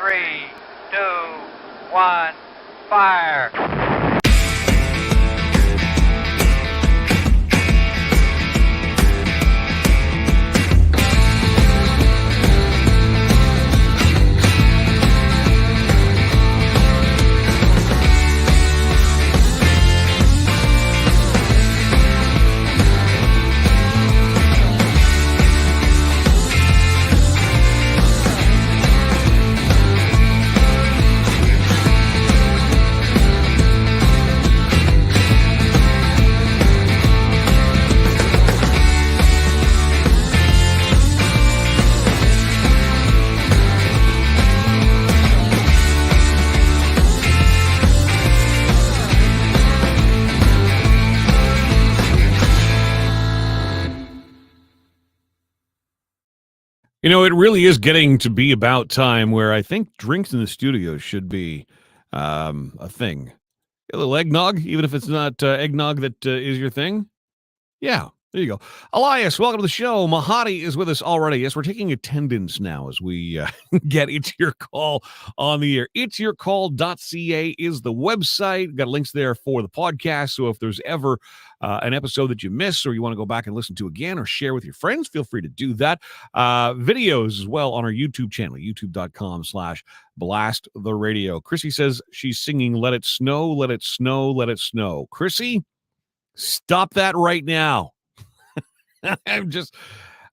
3, 2, 1, fire. You know, it really is getting to be about time where I think drinks in the studio should be a thing. A little eggnog, even if it's not eggnog that is your thing. Yeah, there you go. Elias, welcome to the show. Mahadi is with us already. Yes, we're taking attendance now as we get It's Your Call on the air. Itsyourcall.ca is the website. Got links there for the podcast. So if there's ever an episode that you miss or you want to go back and listen to again or share with your friends, feel free to do that. Videos as well on our YouTube channel, youtube.com/Blast the Radio. Chrissy says she's singing Let It Snow, Let It Snow, Let It Snow. Chrissy, stop that right now. I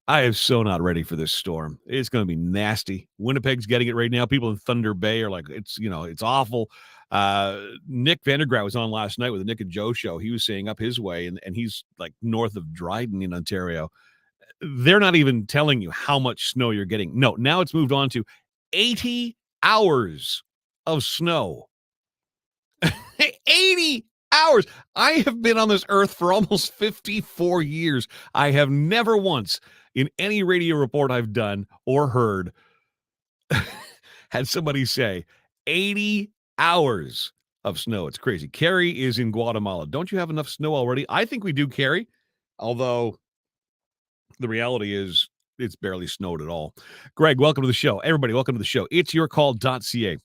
am so not ready for this storm. It's going to be nasty. Winnipeg's getting it right now. People in Thunder Bay are like, it's awful. Nick Vandergraat was on last night with the Nick and Joe show. He was saying up his way, and he's like north of Dryden in Ontario. They're not even telling you how much snow you're getting. No, now it's moved on to 80 hours of snow. 80 hours. I have been on this earth for almost 54 years. I have never once in any radio report I've done or heard had somebody say 80 hours of snow. It's crazy. Carrie is in Guatemala. Don't you have enough snow already? I think we do, Carrie. Although the reality is it's barely snowed at all. Greg, welcome to the show. Everybody, welcome to the show. Itsyourcall.ca.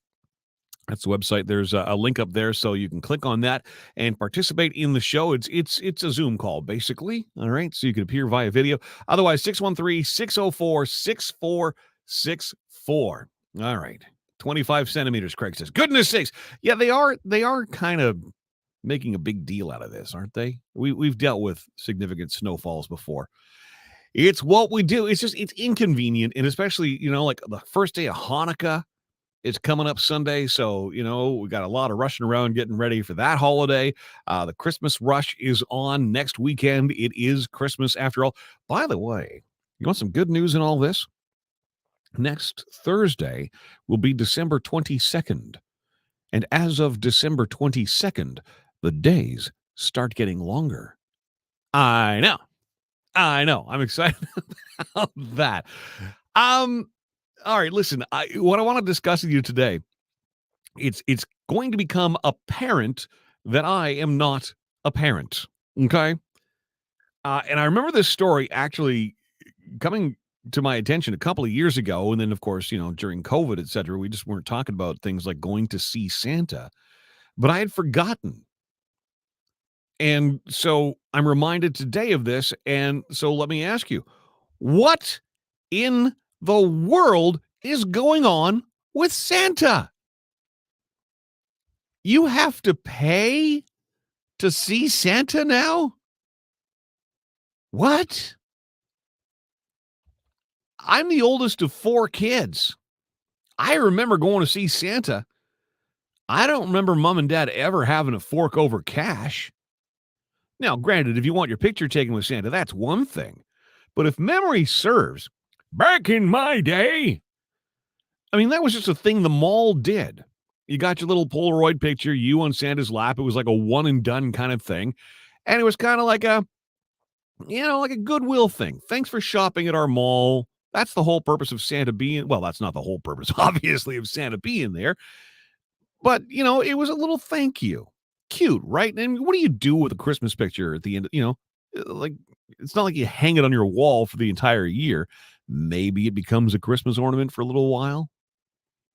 That's the website. There's a link up there, so you can click on that and participate in the show. It's a Zoom call, basically. All right, so you can appear via video. Otherwise, 613-604-6464. All right, 25 centimeters. Craig says, "Goodness sakes, yeah, they are kind of making a big deal out of this, aren't they? We've dealt with significant snowfalls before. It's what we do. It's inconvenient, and especially like the first day of Hanukkah. It's coming up Sunday, so, we got a lot of rushing around getting ready for that holiday. The Christmas rush is on next weekend. It is Christmas after all. By the way, you want some good news in all this? Next Thursday will be December 22nd. And as of December 22nd, the days start getting longer. I know. I'm excited about that. All right, listen, what I want to discuss with you today, it's going to become apparent that I am not a parent, okay? And I remember this story actually coming to my attention a couple of years ago, and then, of course, during COVID, et cetera, we just weren't talking about things like going to see Santa, but I had forgotten. And so I'm reminded today of this, and so let me ask you, what in the world is going on with Santa? You have to pay to see Santa now? What? I'm the oldest of 4 kids. I remember going to see Santa. I don't remember mom and dad ever having to fork over cash. Now, granted, if you want your picture taken with Santa, that's one thing. But if memory serves, back in my day, I mean, that was just a thing the mall did. You got your little Polaroid picture, you on Santa's lap. It was like a one and done kind of thing. And it was kind of like a goodwill thing. Thanks for shopping at our mall. That's the whole purpose of Santa being, well, that's not the whole purpose, obviously, of Santa being there. But, it was a little thank you. Cute, right? And what do you do with a Christmas picture at the end? Like, it's not like you hang it on your wall for the entire year. Maybe it becomes a Christmas ornament for a little while.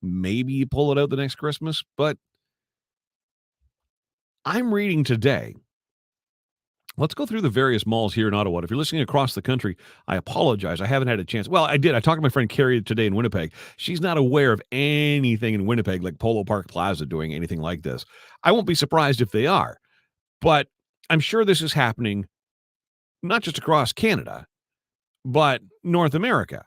maybe you pull it out the next Christmas. But I'm reading today. Let's go through the various malls here in Ottawa. If you're listening across the country, I apologize. I haven't had a chance. Well, I did. I talked to my friend Carrie today in Winnipeg. She's not aware of anything in Winnipeg like Polo Park Plaza doing anything like this. I won't be surprised if they are. But I'm sure this is happening not just across Canada, but North America.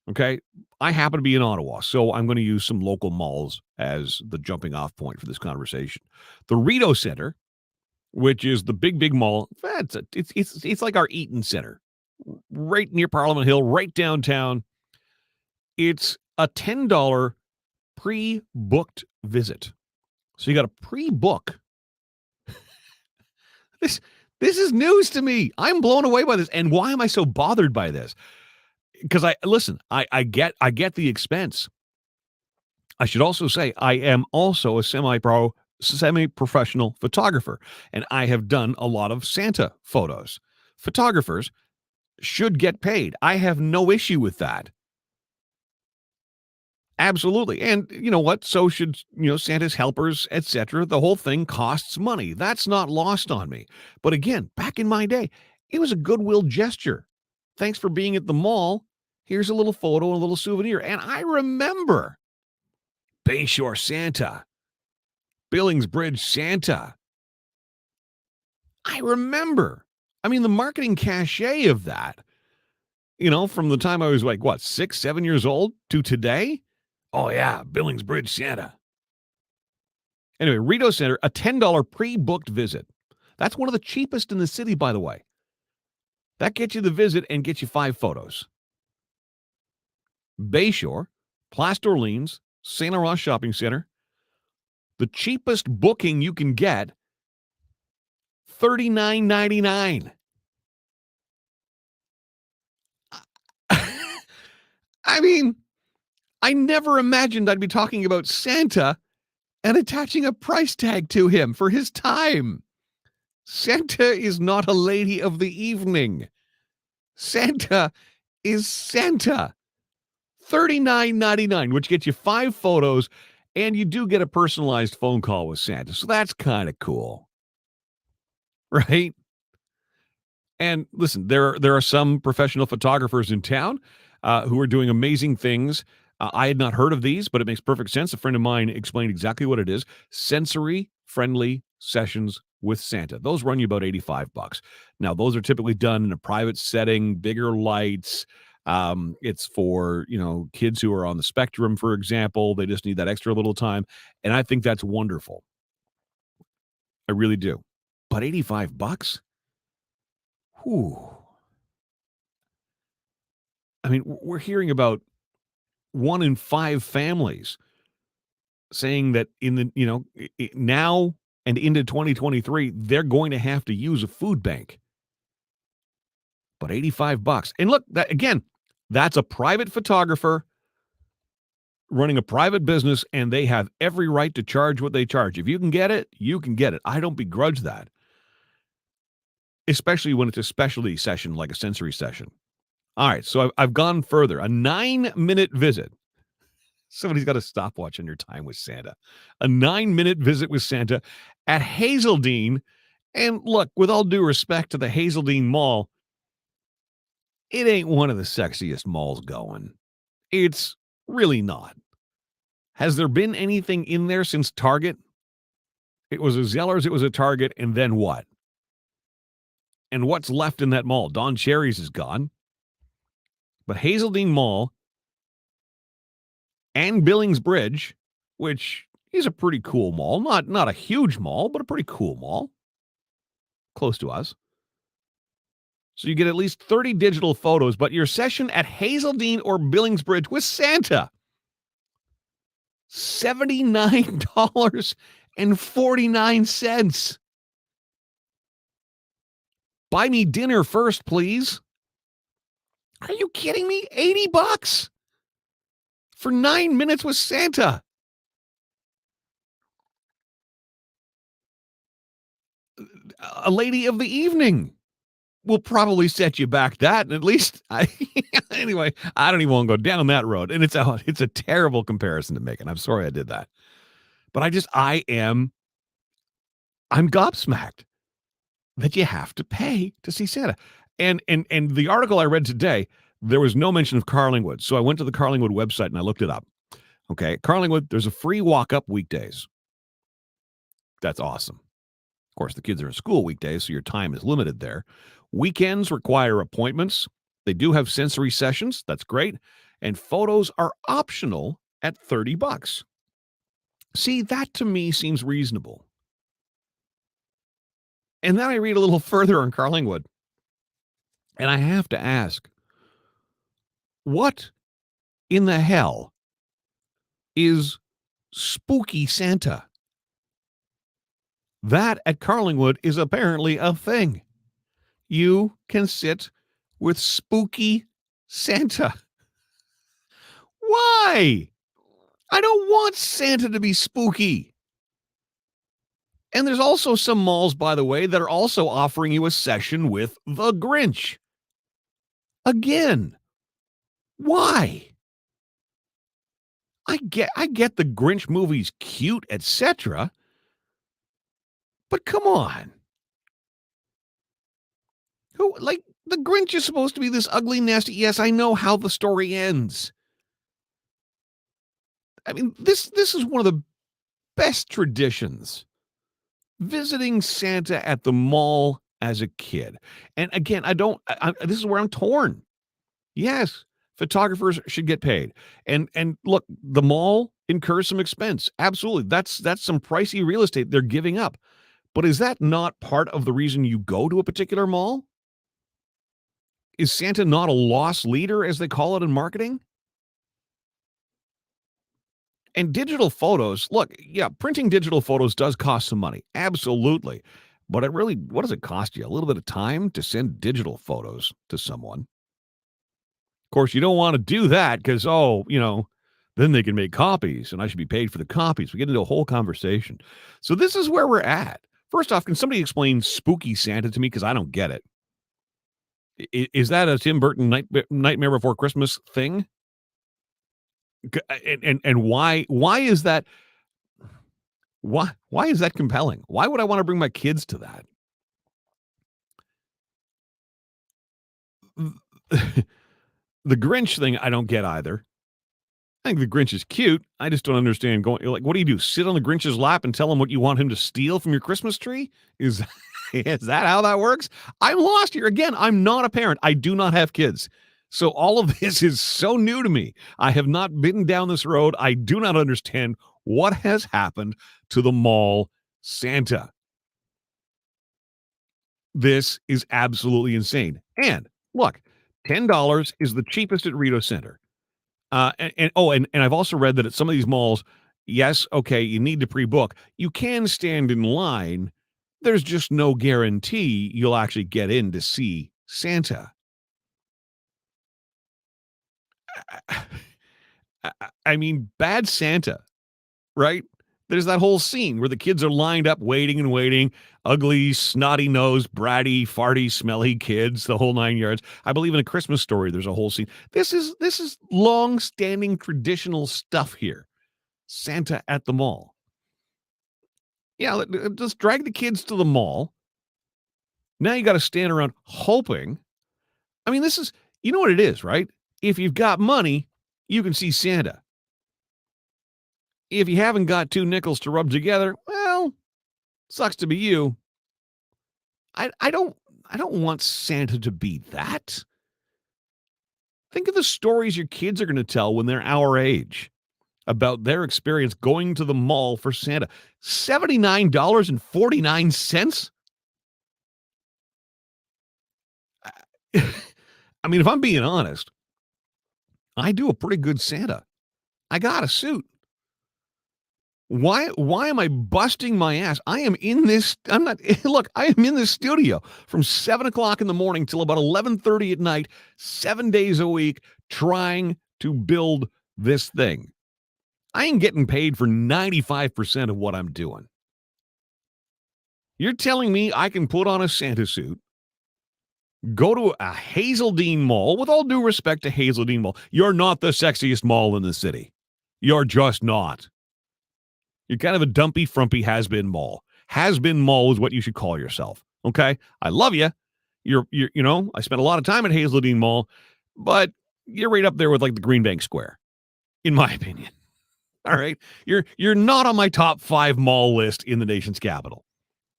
Okay. I happen to be in Ottawa, so I'm going to use some local malls as the jumping off point for this conversation. The Rideau Centre, which is the big mall. It's like our Eaton Center, right near Parliament Hill, right downtown. It's a $10 pre-booked visit. So you got to pre-book. This is news to me. I'm blown away by this. And why am I so bothered by this? Because I get the expense. I should also say I am also a semi-professional photographer, and I have done a lot of Santa photos. Photographers should get paid. I have no issue with that. Absolutely. And you know what? So should, Santa's helpers, etc. The whole thing costs money. That's not lost on me. But again, back in my day, it was a goodwill gesture. Thanks for being at the mall. Here's a little photo and a little souvenir. And I remember Bayshore Santa, Billings Bridge Santa. I remember. I mean, the marketing cachet of that, from the time I was 6, 7 years old to today. Oh, yeah, Billings Bridge Santa. Anyway, Rideau Centre, a $10 pre-booked visit. That's one of the cheapest in the city, by the way. That gets you the visit and gets you 5 photos. Bayshore, Place d'Orleans, St. Laurent Shopping Center. The cheapest booking you can get, $39.99. I mean, I never imagined I'd be talking about Santa and attaching a price tag to him for his time. Santa is not a lady of the evening. Santa is Santa. $39.99, which gets you 5 photos, and you do get a personalized phone call with Santa. So that's kind of cool. Right? And listen, there are some professional photographers in town who are doing amazing things. I had not heard of these, but it makes perfect sense. A friend of mine explained exactly what it is. Sensory-friendly sessions with Santa. Those run you about $85. Now, those are typically done in a private setting, bigger lights. It's for, kids who are on the spectrum, for example. They just need that extra little time. And I think that's wonderful. I really do. But $85? Whew. I mean, we're hearing about 1 in 5 families saying that in the, now and into 2023, they're going to have to use a food bank. But $85. And look, that's a private photographer running a private business, and they have every right to charge what they charge. If you can get it, you can get it. I don't begrudge that. Especially when it's a specialty session like a sensory session. All right, so I've gone further. A 9-minute visit. Somebody's got to stopwatch on your time with Santa. A 9-minute visit with Santa at Hazeldean. And look, with all due respect to the Hazeldean Mall, it ain't one of the sexiest malls going. It's really not. Has there been anything in there since Target? It was a Zellers, it was a Target, and then what? And what's left in that mall? Don Cherry's is gone. But Hazeldean Mall and Billings Bridge, which is a pretty cool mall. Not a huge mall, but a pretty cool mall. Close to us. So you get at least 30 digital photos, but your session at Hazeldean or Billings Bridge with Santa, $79.49. Buy me dinner first, please. Are you kidding me? $80 for 9 minutes with Santa. A lady of the evening. will probably set you back that, and at least anyway, I don't even want to go down that road. And it's a terrible comparison to make, and I'm sorry I did that. But I'm gobsmacked that you have to pay to see Santa. And the article I read today, there was no mention of Carlingwood. So I went to the Carlingwood website and I looked it up. Okay, Carlingwood, there's a free walk-up weekdays. That's awesome. Of course, the kids are in school weekdays, so your time is limited there. Weekends require appointments. They do have sensory sessions. That's great. And photos are optional at $30. See, that to me seems reasonable. And then I read a little further on Carlingwood. And I have to ask, what in the hell is Spooky Santa? That at Carlingwood is apparently a thing. You can sit with Spooky Santa. Why? I don't want Santa to be spooky. And there's also some malls, by the way, that are also offering you a session with the Grinch. Again, why? I get the Grinch movie's cute, etc. But come on. The Grinch is supposed to be this ugly, nasty. Yes, I know how the story ends. I mean, this is one of the best traditions. Visiting Santa at the mall as a kid. And again, this is where I'm torn. Yes, photographers should get paid. And look, the mall incurs some expense. Absolutely. That's some pricey real estate they're giving up. But is that not part of the reason you go to a particular mall? Is Santa not a loss leader, as they call it in marketing? And digital photos, look, yeah, printing digital photos does cost some money. Absolutely. But what does it cost you? A little bit of time to send digital photos to someone. Of course, you don't want to do that because, then they can make copies and I should be paid for the copies. We get into a whole conversation. So this is where we're at. First off, can somebody explain Spooky Santa to me? Because I don't get it. Is that a Tim Burton Nightmare Before Christmas thing? And why is that? Why is that compelling? Why would I want to bring my kids to that? The Grinch thing, I don't get either. I think the Grinch is cute. I just don't understand what do you do? Sit on the Grinch's lap and tell him what you want him to steal from your Christmas tree? Is that how that works? I'm lost here. Again, I'm not a parent. I do not have kids. So all of this is so new to me. I have not been down this road. I do not understand what has happened to the mall Santa. This is absolutely insane. And look, $10 is the cheapest at Rito Center. And I've also read that at some of these malls, yes, okay, you need to pre-book. You can stand in line. There's just no guarantee you'll actually get in to see Santa. I mean, bad Santa, right? There's that whole scene where the kids are lined up waiting and waiting. Ugly, snotty-nosed, bratty, farty, smelly kids, the whole 9 yards. I believe in A Christmas Story, there's a whole scene. This is long-standing traditional stuff here. Santa at the mall. Yeah, just drag the kids to the mall. Now you got to stand around hoping. I mean, this is, you know what it is, right? If you've got money, you can see Santa. If you haven't got two nickels to rub together, well, sucks to be you. I don't want Santa to be that. Think of the stories your kids are going to tell when they're our age about their experience going to the mall for Santa. $79.49? I mean, if I'm being honest, I do a pretty good Santa. I got a suit. Why am I busting my ass? I am in this. I am in this studio from 7:00 in the morning till about 11:30 at night, 7 days a week, trying to build this thing. I ain't getting paid for 95% of what I'm doing. You're telling me I can put on a Santa suit, Go to a Hazeldean Mall. With all due respect to Hazeldean Mall, you're not the sexiest mall in the city. You're just not. You're kind of a dumpy, frumpy has-been mall. Has-been mall is what you should call yourself. Okay? I love you. I spent a lot of time at Hazeldean Mall, but you're right up there with like the Green Bank Square, in my opinion. All right? You're not on my top 5 mall list in the nation's capital.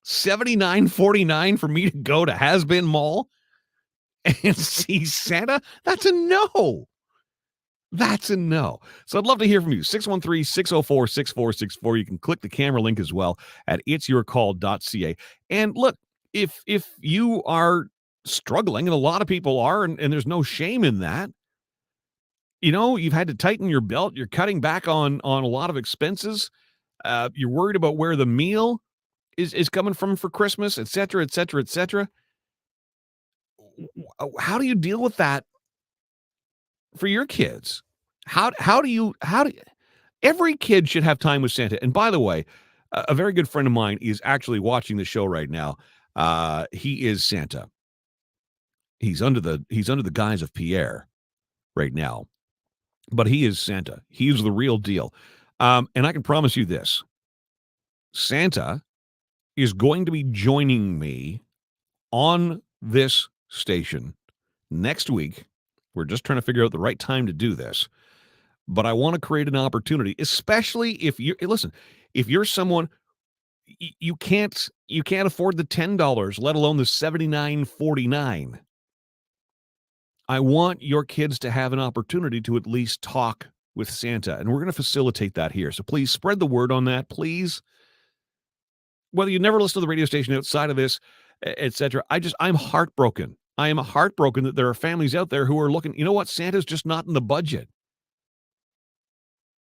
$79.49 for me to go to Has-Been Mall and see Santa? That's a no. That's a no. So I'd love to hear from you. 613-604-6464. You can click the camera link as well at itsyourcall.ca. And look, if you are struggling, and a lot of people are, and there's no shame in that, you've had to tighten your belt, you're cutting back on a lot of expenses, you're worried about where the meal is coming from for Christmas, et cetera, et cetera, et cetera. How do you deal with that for your kids? How do you every kid should have time with Santa. And by the way, a very good friend of mine is actually watching the show right now. He is Santa. He's under the guise of Pierre right now, but he is Santa. He's the real deal. And I can promise you this: Santa is going to be joining me on this station next week. We're just trying to figure out the right time to do this. But I want to create an opportunity, especially if you're someone you can't afford the $10, let alone the $79.49. I want your kids to have an opportunity to at least talk with Santa, and we're going to facilitate that here. So please spread the word on that, please. Whether you never listen to the radio station outside of this, etc., I'm heartbroken. I am heartbroken that there are families out there who are looking, you know what, Santa's just not in the budget.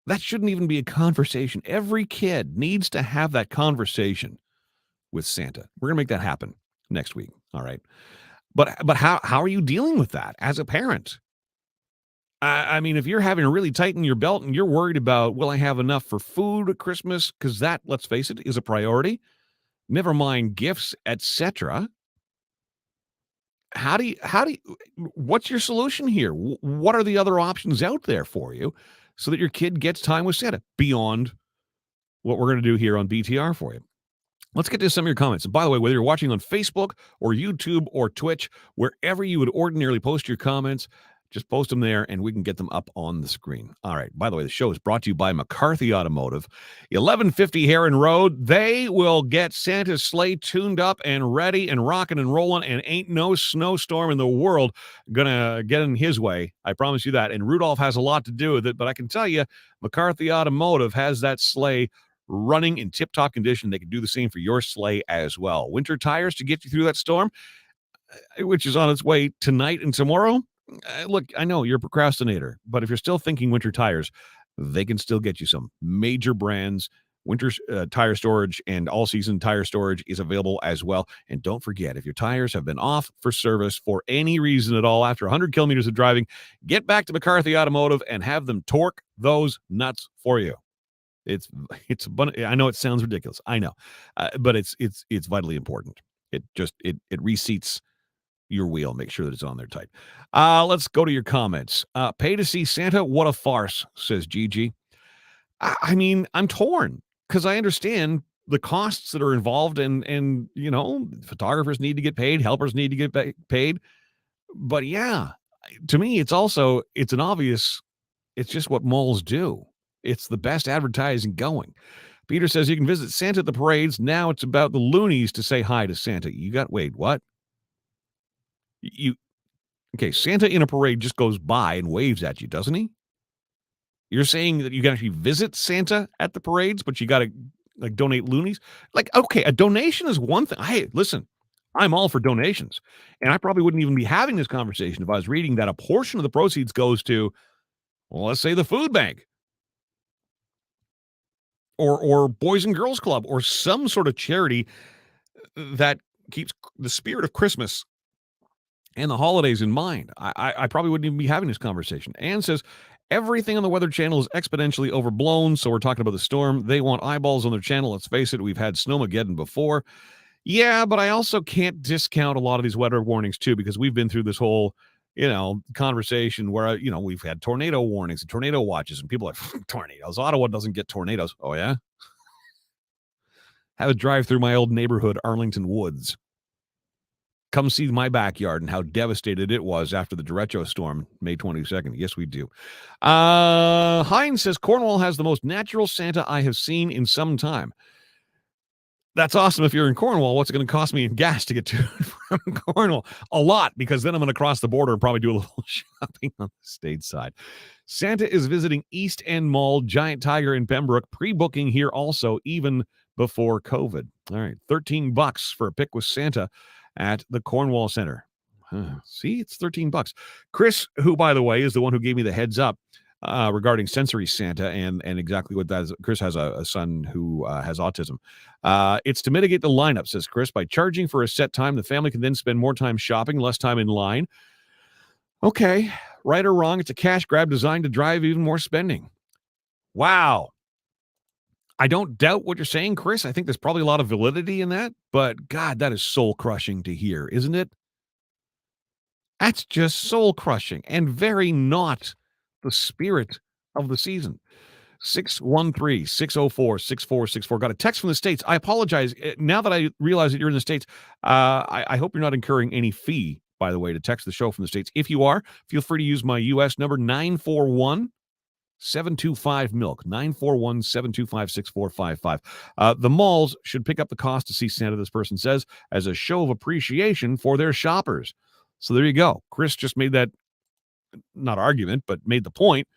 That shouldn't even be a conversation. Every kid needs to have that conversation with Santa. We're going to make that happen next week. All right. But how are you dealing with that as a parent? I mean, if you're having to really tighten your belt and you're worried about, will I have enough for food at Christmas? Because that, let's face it, is a priority. Never mind gifts, etc. What's your solution here? What are the other options out there for you so that your kid gets time with Santa beyond what we're going to do here on BTR for you? Let's get to some of your comments. And by the way, whether you're watching on Facebook or YouTube or Twitch, wherever you would ordinarily post your comments, just post them there and we can get them up on the screen. All right. By the way, the show is brought to you by McCarthy Automotive, 1150 Heron Road. They will get Santa's sleigh tuned up and ready and rocking and rolling, and ain't no snowstorm in the world gonna get in his way. I promise you that. And Rudolph has a lot to do with it, but I can tell you, McCarthy Automotive has that sleigh running in tip-top condition. They can do the same for your sleigh as well. Winter tires to get you through that storm, which is on its way tonight and tomorrow. Look, I know you're a procrastinator, but if you're still thinking winter tires, they can still get you some major brands. Winter tire storage and all-season tire storage is available as well. And don't forget, if your tires have been off for service for any reason at all after 100 kilometers of driving, get back to McCarthy Automotive and have them torque those nuts for you. I know it sounds ridiculous. I know, but it's vitally important. It reseats your wheel. Make sure that it's on there tight. Let's go to your comments. Pay to see Santa? What a farce, says Gigi. I mean, I'm torn because I understand the costs that are involved, and photographers need to get paid, helpers need to get paid. But yeah, to me, it's just what malls do. It's the best advertising going. Peter says you can visit Santa at the parades. Now it's about the loonies to say hi to Santa. Wait, what? Santa in a parade just goes by and waves at you, doesn't he? You're saying that you can actually visit Santa at the parades, but you got to donate loonies? A donation is one thing. Hey, listen, I'm all for donations. And I probably wouldn't even be having this conversation if I was reading that a portion of the proceeds goes to, well, let's say the food bank or Boys and Girls Club or some sort of charity that keeps the spirit of Christmas and the holidays in mind. I probably wouldn't even be having this conversation. Ann says, everything on the Weather Channel is exponentially overblown, so we're talking about the storm. They want eyeballs on their channel. Let's face it, we've had Snowmageddon before. Yeah, but I also can't discount a lot of these weather warnings too, because we've been through this whole, conversation where, we've had tornado warnings and tornado watches, and people are like, tornadoes. Ottawa doesn't get tornadoes. Oh, yeah? Have a drive through my old neighborhood, Arlington Woods. Come see my backyard and how devastated it was after the derecho storm, May 22nd. Yes, we do. Hines says, Cornwall has the most natural Santa I have seen in some time. That's awesome. If you're in Cornwall, what's it going to cost me in gas to get to from Cornwall? A lot, because then I'm going to cross the border and probably do a little shopping on the state side. Santa is visiting East End Mall, Giant Tiger in Pembroke, pre-booking here also, even before COVID. All right, $13 for a pick with Santa at the Cornwall Center. See, it's $13. Chris, who, by the way, is the one who gave me the heads up regarding sensory Santa and exactly what that is. Chris has a son who has autism. It's to mitigate the lineup, says Chris. By charging for a set time, the family can then spend more time shopping, less time in line. Okay, right or wrong, it's a cash grab designed to drive even more spending. Wow. I don't doubt what you're saying, Chris. I think there's probably a lot of validity in that, but God, that is soul-crushing to hear, isn't it? That's just soul-crushing and very not the spirit of the season. 613-604-6464. Got a text from the States. I apologize. Now that I realize that you're in the States, I hope you're not incurring any fee, by the way, to text the show from the States. If you are, feel free to use my U.S. number, 941-725-MILK, 941-725-6455. The malls should pick up the cost to see Santa, this person says, as a show of appreciation for their shoppers. So there you go. Chris just made that, not argument, but made the point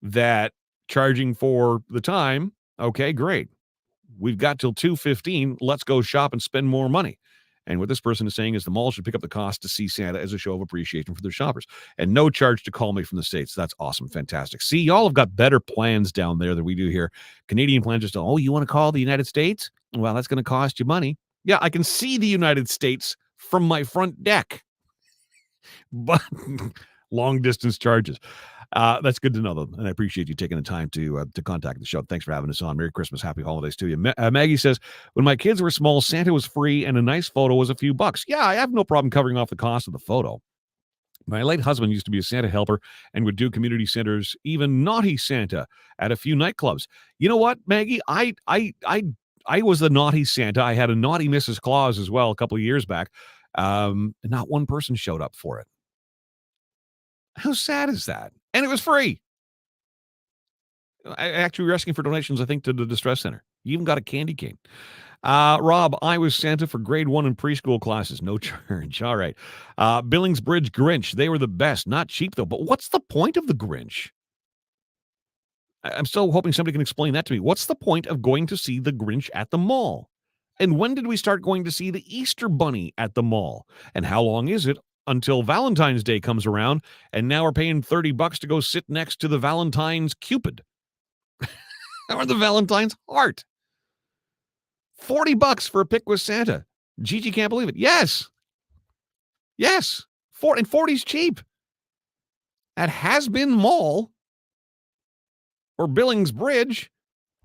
that charging for the time, okay, great. We've got till 2:15. Let's go shop and spend more money. And what this person is saying is the mall should pick up the cost to see Santa as a show of appreciation for their shoppers. And no charge to call me from the States. That's awesome. Fantastic. See, y'all have got better plans down there than we do here. Canadian plans just, oh, you want to call the United States? Well, that's going to cost you money. Yeah, I can see the United States from my front deck. But long distance charges. That's good to know, though, and I appreciate you taking the time to contact the show. Thanks for having us on. Merry Christmas, happy holidays to you. Maggie says, when my kids were small, Santa was free, and a nice photo was a few bucks. Yeah, I have no problem covering off the cost of the photo. My late husband used to be a Santa helper and would do community centers, even naughty Santa, at a few nightclubs. You know what, Maggie? I was the naughty Santa. I had a naughty Mrs. Claus as well a couple of years back. And not one person showed up for it. How sad is that? And it was free. Actually, we were asking for donations, I think, to the Distress Center. You even got a candy cane. Rob, I was Santa for grade 1 and preschool classes. No charge. All right. Billings Bridge Grinch. They were the best. Not cheap, though. But what's the point of the Grinch? I'm still hoping somebody can explain that to me. What's the point of going to see the Grinch at the mall? And when did we start going to see the Easter Bunny at the mall? And how long is it until Valentine's Day comes around? And now we're paying $30 to go sit next to the Valentine's Cupid or the Valentine's heart. $40 for a pick with Santa. Gigi can't believe it. Yes. And 40's cheap. At Has-Been Mall or Billings Bridge,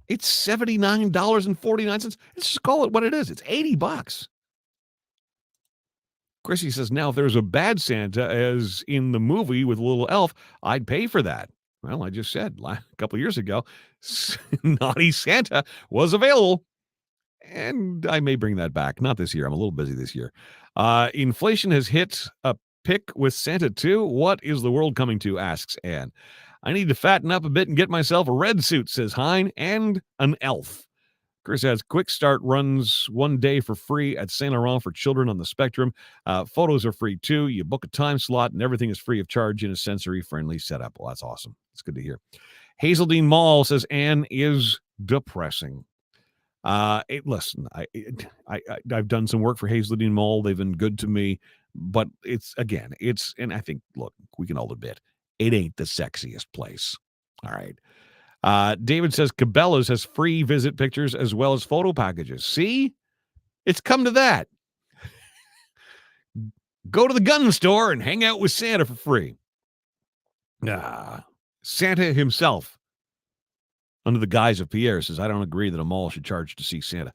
it's $79.49. Let's just call it what it is. It's $80. Chrissy says, now if there's a bad Santa, as in the movie with a little elf, I'd pay for that. Well, I just said a couple of years ago, naughty Santa was available. And I may bring that back. Not this year. I'm a little busy this year. Inflation has hit a pick with Santa too. What is the world coming to, asks Anne. I need to fatten up a bit and get myself a red suit, says Hein, and an elf. Chris adds, Quick Start runs 1 day for free at Saint Laurent for children on the spectrum. Photos are free too. You book a time slot and everything is free of charge in a sensory-friendly setup. Well, that's awesome. It's good to hear. Hazeldean Mall, says Anne, is depressing. Listen, I've done some work for Hazeldean Mall. They've been good to me. But and I think, look, we can all admit, it ain't the sexiest place. All right. David says Cabela's has free visit pictures as well as photo packages. See? It's come to that. Go to the gun store and hang out with Santa for free. Santa himself, under the guise of Pierre, says, I don't agree that a mall should charge to see Santa.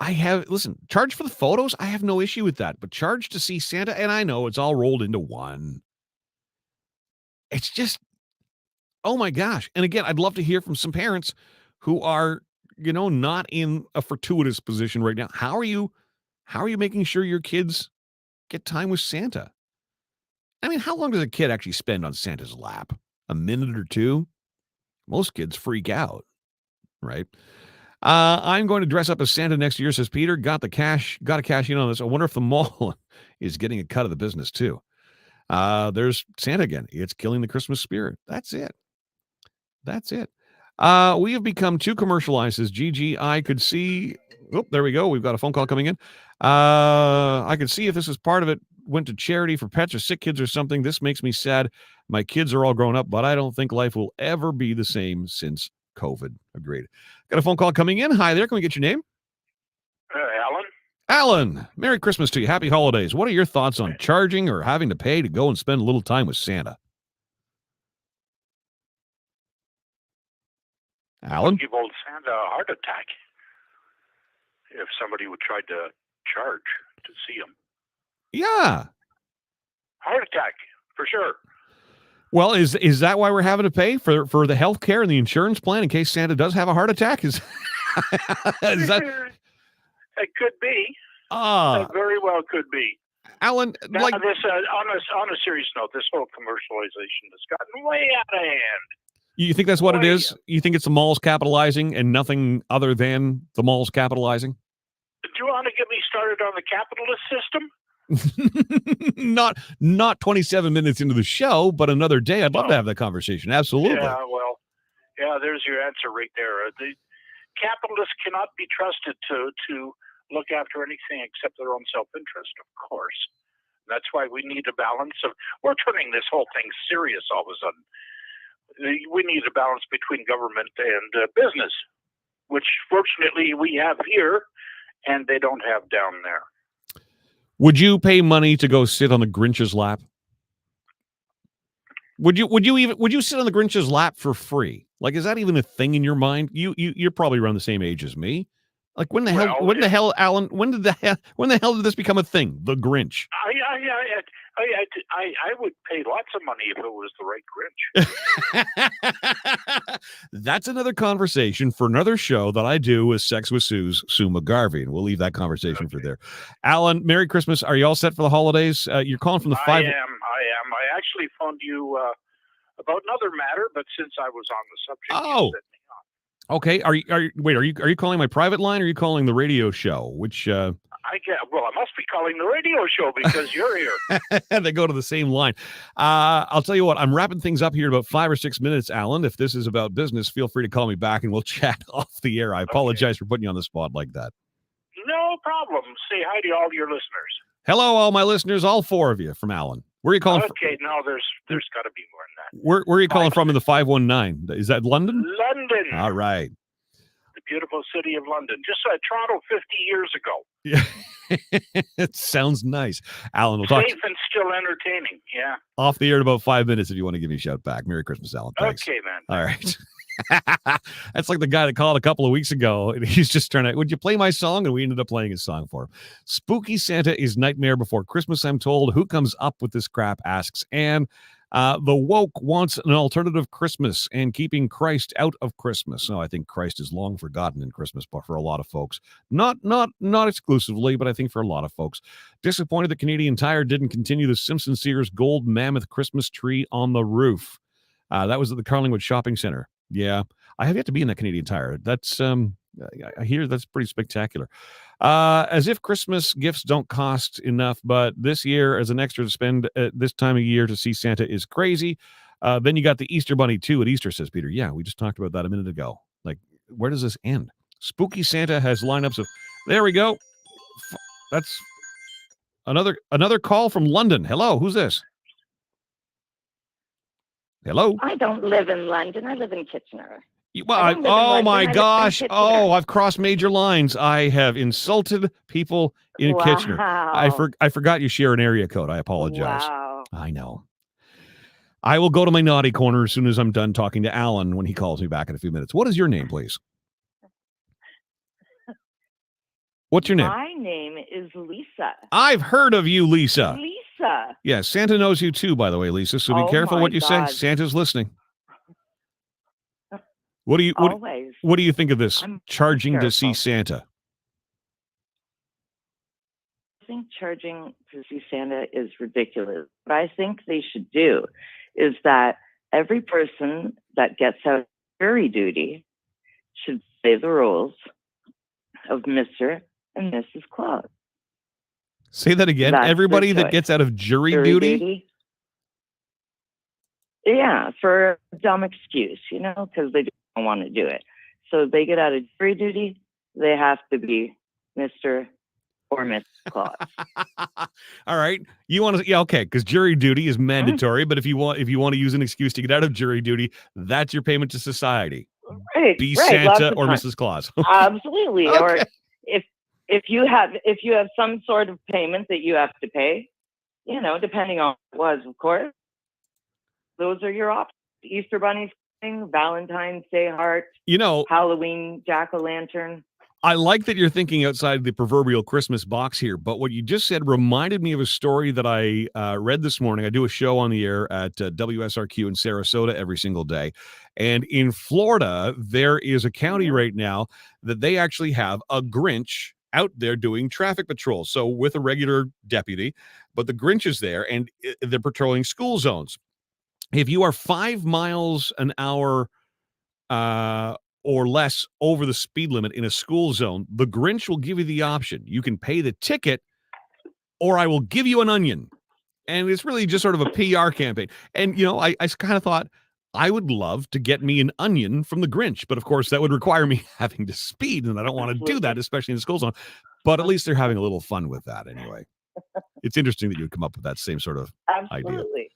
charge for the photos. I have no issue with that, but charge to see Santa. And I know it's all rolled into one. It's just, oh my gosh. And again, I'd love to hear from some parents who are, not in a fortuitous position right now. How are you making sure your kids get time with Santa? I mean, how long does a kid actually spend on Santa's lap? A minute or two? Most kids freak out, right? I'm going to dress up as Santa next year, says Peter. Got to cash in on this. I wonder if the mall is getting a cut of the business too. There's Santa again. It's killing the Christmas spirit. That's it. We have become too commercialized, says Gigi. I could see. Oh, there we go. We've got a phone call coming in. I could see if this is part of it went to charity for pets or sick kids or something. This makes me sad. My kids are all grown up, but I don't think life will ever be the same since COVID. Agreed. Got a phone call coming in. Hi there. Can we get your name? Alan. Alan, Merry Christmas to you. Happy holidays. What are your thoughts on charging or having to pay to go and spend a little time with Santa? Alan? Give old Santa a heart attack if somebody would try to charge to see him. Yeah. Heart attack, for sure. Well, is that why we're having to pay for the health care and the insurance plan in case Santa does have a heart attack? Is that? It could be. It very well could be. Alan, now, this on a serious note, this whole commercialization has gotten way out of hand. You think that's what it is? You think it's the malls capitalizing and nothing other than the malls capitalizing? Do you want to get me started on the capitalist system? not 27 minutes into the show, but another day. I'd love to have that conversation. Absolutely. Yeah, there's your answer right there. The capitalists cannot be trusted to look after anything except their own self-interest, of course. That's why we need a balance of. We're turning this whole thing serious all of a sudden. We need a balance between government and business, which fortunately we have here, and they don't have down there. Would you pay money to go sit on the Grinch's lap? Would you sit on the Grinch's lap for free? Like, is that even a thing in your mind? You're probably around the same age as me. Like, when the hell, Alan? When the hell did this become a thing? The Grinch. I would pay lots of money if it was the right Grinch. That's another conversation for another show that I do with Sex with Sue's Sue McGarvey, and we'll leave that conversation for there. Alan, Merry Christmas. Are you all set for the holidays? You're calling from the five. I am. I actually phoned you about another matter, but since I was on the subject, you set me on. Okay. Are you calling my private line or are you calling the radio show? Which I must be calling the radio show because you're here. They go to the same line. I'll tell you what, I'm wrapping things up here in about 5 or 6 minutes, Alan. If this is about business, feel free to call me back and we'll chat off the air. I apologize for putting you on the spot like that. No problem. Say hi to all your listeners. Hello, all my listeners, all 4 of you from Alan. Where are you calling from? Okay, no, there's got to be more than that. Where are you calling from in the 519? Is that London? London. All right. The beautiful city of London. Just Toronto 50 years ago. Yeah. It sounds nice. Alan, we'll talk. Safe and still entertaining. Yeah. Off the air in about 5 minutes if you want to give me a shout back. Merry Christmas, Alan. Thanks. Okay, man. All right. That's like the guy that called a couple of weeks ago and he's just trying to, would you play my song? And we ended up playing his song for him. Spooky Santa is Nightmare Before Christmas, I'm told. Who comes up with this crap, asks Anne. The woke wants an alternative Christmas and keeping Christ out of Christmas. No, I think Christ is long forgotten in Christmas, but for a lot of folks, not exclusively, but I think for a lot of folks. Disappointed that Canadian Tire didn't continue the Simpson Sears gold mammoth Christmas tree on the roof. That was at the Carlingwood Shopping Center. Yeah, I have yet to be in that Canadian Tire. That's I hear that's pretty spectacular. As if Christmas gifts don't cost enough, but this year, as an extra to spend at this time of year to see Santa is crazy. Then you got the Easter Bunny too at Easter, says Peter. Yeah, we just talked about that a minute ago. Like, where does this end? Spooky Santa has lineups of. There we go. That's another call from London. Hello, who's this? Hello. I don't live in London. I live in Kitchener. Well, oh my gosh. Oh, I've crossed major lines. I have insulted people in Kitchener. I forgot you share an area code. I apologize. Wow. I know. I will go to my naughty corner as soon as I'm done talking to Alan when he calls me back in a few minutes. What is your name, please? What's your name? My name is Lisa. I've heard of you, Lisa. Lisa. Yeah, Santa knows you too, by the way, Lisa. So be Oh careful my what you God. say. Santa's listening. What do you Always. what do you think of this I'm charging to see careful. Santa? I think charging to see Santa is ridiculous. What I think they should do is that every person that gets out jury duty should say the rules of Mr. and Mrs. Claus. Say that again. That's their Everybody that choice. gets out of jury duty? Yeah, for a dumb excuse, because they don't want to do it. So they get out of jury duty, they have to be Mr. or Miss Claus. All right. You want to okay, because jury duty is mandatory, but if you want to use an excuse to get out of jury duty, that's your payment to society. Right. Be right, lots Santa of or fun. Mrs. Claus. Absolutely. Okay. Or if you have some sort of payment that you have to pay, depending on what it was, of course, those are your options. Easter bunny thing, Valentine's Day heart, Halloween jack-o'-lantern. I like that you're thinking outside the proverbial Christmas box here, but what you just said reminded me of a story that I read this morning. I do a show on the air at WSRQ in Sarasota every single day. And in Florida, there is a county right now that they actually have a Grinch out there doing traffic patrol. So with a regular deputy, but the Grinch is there and they're patrolling school zones. If you are 5 miles an hour or less over the speed limit in a school zone, the Grinch will give you the option. You can pay the ticket or I will give you an onion. And it's really just sort of a PR campaign. And, I kind of thought I would love to get me an onion from the Grinch. But of course, that would require me having to speed. And I don't want to do that, especially in the school zone. But at least they're having a little fun with that anyway. It's interesting that you would come up with that same sort of idea. Absolutely.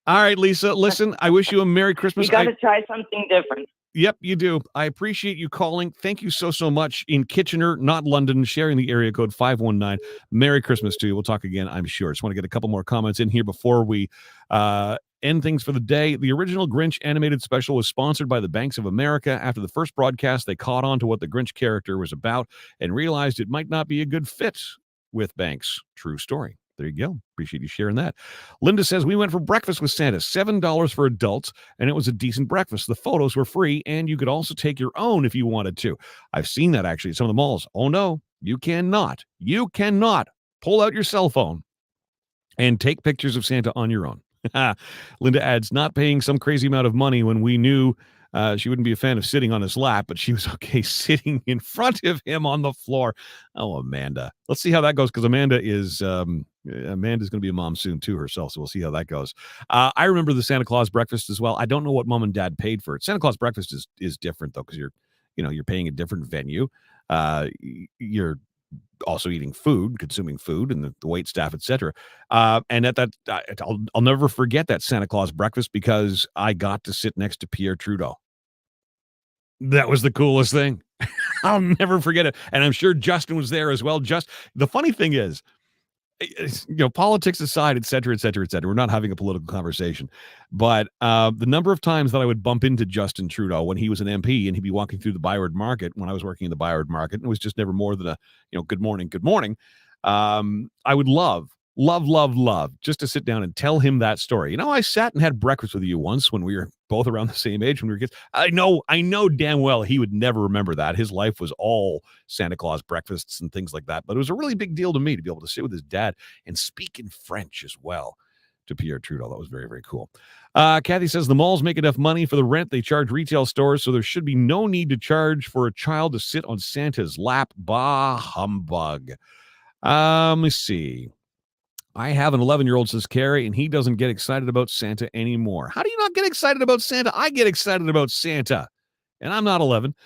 All right, Lisa, listen, I wish you a Merry Christmas. You got to try something different. Yep, you do. I appreciate you calling. Thank you so, so much in Kitchener, not London, sharing the area code 519. Merry Christmas to you. We'll talk again, I'm sure. Just want to get a couple more comments in here before we end things for the day. The original Grinch animated special was sponsored by the Banks of America. After the first broadcast, they caught on to what the Grinch character was about and realized it might not be a good fit with Banks. True story. There you go. Appreciate you sharing that. Linda says, we went for breakfast with Santa, $7 for adults, and it was a decent breakfast. The photos were free, and you could also take your own if you wanted to. I've seen that actually at some of the malls. Oh, no, you cannot. You cannot pull out your cell phone and take pictures of Santa on your own. Linda adds, not paying some crazy amount of money when we knew she wouldn't be a fan of sitting on his lap, but she was okay sitting in front of him on the floor. Oh, Amanda. Let's see how that goes, because Amanda's going to be a mom soon too herself, so we'll see how that goes. I remember the Santa Claus breakfast as well. I don't know what mom and dad paid for it. Santa Claus breakfast is different though, because you're paying a different venue. You're also eating food, consuming food, and the wait staff, etc. And at that, I'll never forget that Santa Claus breakfast because I got to sit next to Pierre Trudeau. That was the coolest thing. I'll never forget it. And I'm sure Justin was there as well. The funny thing is, politics aside, et cetera, et cetera, et cetera. We're not having a political conversation, but the number of times that I would bump into Justin Trudeau when he was an MP and he'd be walking through the Byward Market when I was working in the Byward Market, and it was just never more than a, good morning. I would love just to sit down and tell him that story. I sat and had breakfast with you once when we were both around the same age when we were kids. I know damn well he would never remember that. His life was all Santa Claus breakfasts and things like that. But it was a really big deal to me to be able to sit with his dad and speak in French as well to Pierre Trudeau. That was very, very cool. Kathy says the malls make enough money for the rent they charge retail stores, so there should be no need to charge for a child to sit on Santa's lap. Bah humbug. Let me see. I have an 11-year-old, says Carrie, and he doesn't get excited about Santa anymore. How do you not get excited about Santa? I get excited about Santa, and I'm not 11.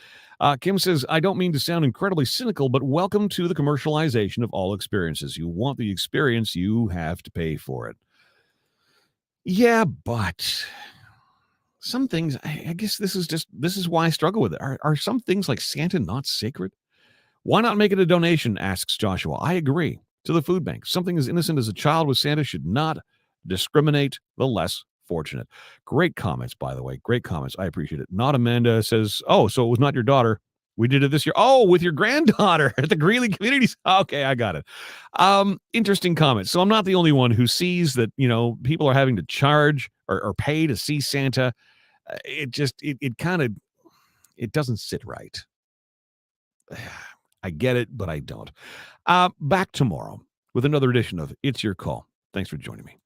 Kim says, I don't mean to sound incredibly cynical, but welcome to the commercialization of all experiences. You want the experience, you have to pay for it. Yeah, but some things, I guess this is why I struggle with it. Are some things like Santa not sacred? Why not make it a donation, asks Joshua. I agree. To the food bank. Something as innocent as a child with Santa should not discriminate the less fortunate. Great comments, by the way. Great comments. I appreciate it. Not Amanda says, oh, so it was not your daughter. We did it this year. Oh, with your granddaughter at the Greeley Communities. Okay, I got it. Interesting comment. So I'm not the only one who sees that, people are having to charge or pay to see Santa. It doesn't sit right. I get it, but I don't. Back tomorrow with another edition of It's Your Call. Thanks for joining me.